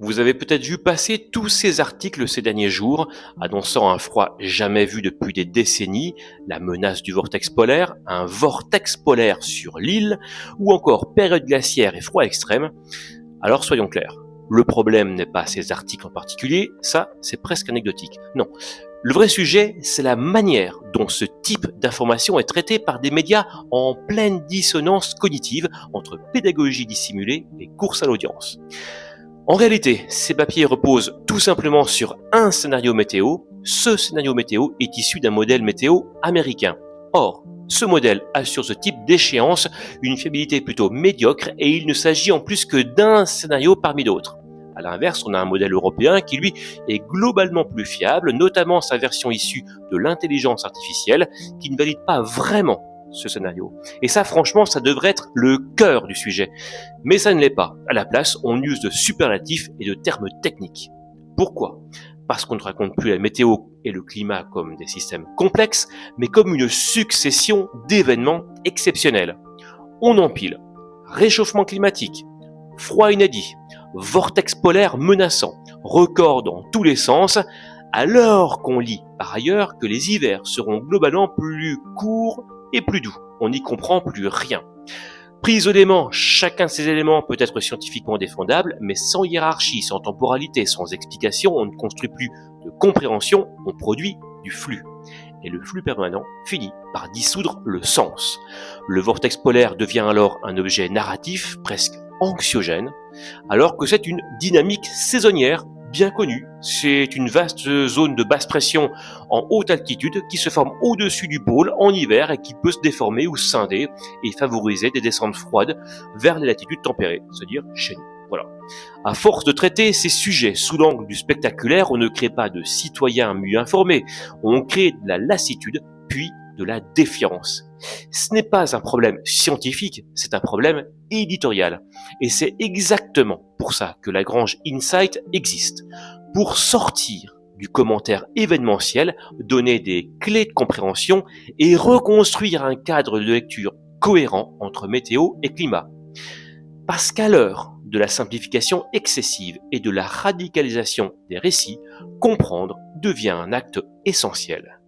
Vous avez peut-être vu passer tous ces articles ces derniers jours, annonçant un froid jamais vu depuis des décennies, la menace du vortex polaire, un vortex polaire sur l'île, ou encore période glaciaire et froid extrême. Alors soyons clairs, le problème n'est pas ces articles en particulier, ça c'est presque anecdotique. Non, le vrai sujet, c'est la manière dont ce type d'information est traité par des médias en pleine dissonance cognitive entre pédagogie dissimulée et course à l'audience. En réalité, ces papiers reposent tout simplement sur un scénario météo. Ce scénario météo est issu d'un modèle météo américain. Or, ce modèle a sur ce type d'échéance une fiabilité plutôt médiocre et il ne s'agit en plus que d'un scénario parmi d'autres. À l'inverse, on a un modèle européen qui, lui, est globalement plus fiable, notamment sa version issue de l'intelligence artificielle, qui ne valide pas vraiment ce scénario. Et ça, franchement, ça devrait être le cœur du sujet. Mais ça ne l'est pas. À la place, on use de superlatifs et de termes techniques. Pourquoi ? Parce qu'on ne raconte plus la météo et le climat comme des systèmes complexes, mais comme une succession d'événements exceptionnels. On empile réchauffement climatique, froid inédit, vortex polaire menaçant, record dans tous les sens, alors qu'on lit par ailleurs que les hivers seront globalement plus courts et plus doux. On n'y comprend plus rien. Pris isolément, chacun de ces éléments peut être scientifiquement défendable, mais sans hiérarchie, sans temporalité, sans explication, on ne construit plus de compréhension, on produit du flux. Et le flux permanent finit par dissoudre le sens. Le vortex polaire devient alors un objet narratif, presque anxiogène, alors que c'est une dynamique saisonnière bien connue. C'est une vaste zone de basse pression en haute altitude qui se forme au-dessus du pôle en hiver et qui peut se déformer ou scinder et favoriser des descentes froides vers les latitudes tempérées, c'est-à-dire chez nous. Voilà. À force de traiter ces sujets sous l'angle du spectaculaire, on ne crée pas de citoyens mieux informés, on crée de la lassitude, puis de la défiance. Ce n'est pas un problème scientifique, c'est un problème éditorial. Et c'est exactement pour ça que Lagrange Insight existe. Pour sortir du commentaire événementiel, donner des clés de compréhension et reconstruire un cadre de lecture cohérent entre météo et climat. Parce qu'à l'heure de la simplification excessive et de la radicalisation des récits, comprendre devient un acte essentiel.